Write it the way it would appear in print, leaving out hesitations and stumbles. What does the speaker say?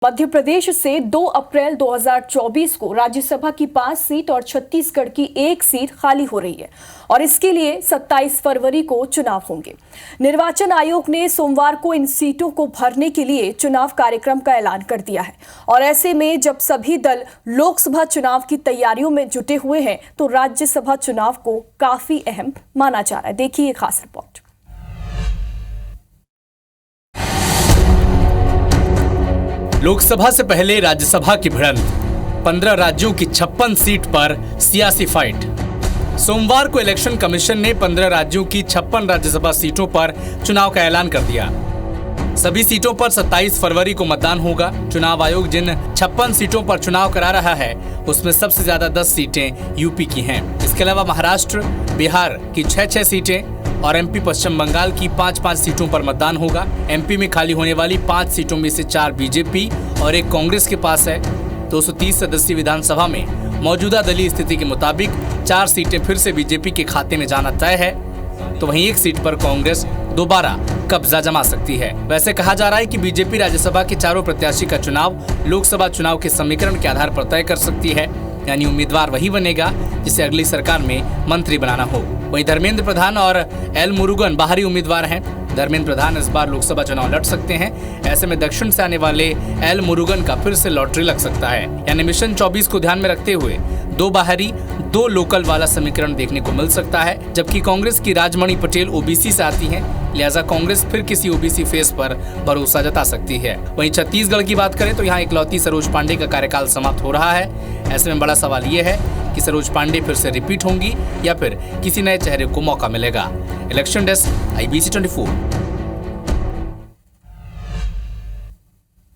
मध्य प्रदेश से 2 अप्रैल 2024 को राज्यसभा की 5 सीट और छत्तीसगढ़ की 1 सीट खाली हो रही है और इसके लिए 27 फरवरी को चुनाव होंगे। निर्वाचन आयोग ने सोमवार को इन सीटों को भरने के लिए चुनाव कार्यक्रम का ऐलान कर दिया है और ऐसे में जब सभी दल लोकसभा चुनाव की तैयारियों में जुटे हुए हैं तो राज्यसभा चुनाव को काफी अहम माना जा रहा है। देखिए ये खास रिपोर्ट। लोकसभा से पहले राज्यसभा की भिड़ंत, 15 राज्यों की 56 सीट पर सियासी फाइट। सोमवार को इलेक्शन कमीशन ने 15 राज्यों की 56 राज्यसभा सीटों पर चुनाव का ऐलान कर दिया। सभी सीटों पर 27 फरवरी को मतदान होगा। चुनाव आयोग जिन 56 सीटों पर चुनाव करा रहा है उसमें सबसे ज्यादा 10 सीटें यूपी की हैं। इसके अलावा महाराष्ट्र, बिहार की 6 सीटें और एमपी पश्चिम बंगाल की 5 सीटों पर मतदान होगा। एमपी में खाली होने वाली 5 सीटों में से 4 बीजेपी और 1 कांग्रेस के पास है। 230 सदस्यीय विधानसभा में मौजूदा दलीय स्थिति के मुताबिक 4 सीटें फिर से बीजेपी के खाते में जाना तय है, तो वहीं 1 सीट पर कांग्रेस दोबारा कब्जा जमा सकती है। वैसे कहा जा रहा है कि बीजेपी राज्यसभा के चारों प्रत्याशी का चुनाव लोकसभा चुनाव के समीकरण के आधार पर तय कर सकती है, यानी उम्मीदवार वही बनेगा जिसे अगली सरकार में मंत्री बनाना हो। वहीं धर्मेंद्र प्रधान और एल मुरुगन बाहरी उम्मीदवार हैं। धर्मेंद्र प्रधान इस बार लोकसभा चुनाव लड़ सकते हैं। ऐसे में दक्षिण से आने वाले एल मुरुगन का फिर से लॉटरी लग सकता है, यानी मिशन 24 को ध्यान में रखते हुए 2 बाहरी 2 लोकल वाला समीकरण देखने को मिल सकता है। जबकि कांग्रेस की राजमणि पटेल ओबीसी से आती हैं, लिहाजा कांग्रेस फिर किसी ओबीसी फेस पर भरोसा जता सकती है। वहीं छत्तीसगढ़ की बात करें तो यहाँ इकलौती सरोज पांडे का कार्यकाल समाप्त हो रहा है। ऐसे में बड़ा सवाल ये है कि सरोज पांडे फिर से रिपीट होंगी या फिर किसी नए चेहरे को मौका मिलेगा। Election desk, IBC 24।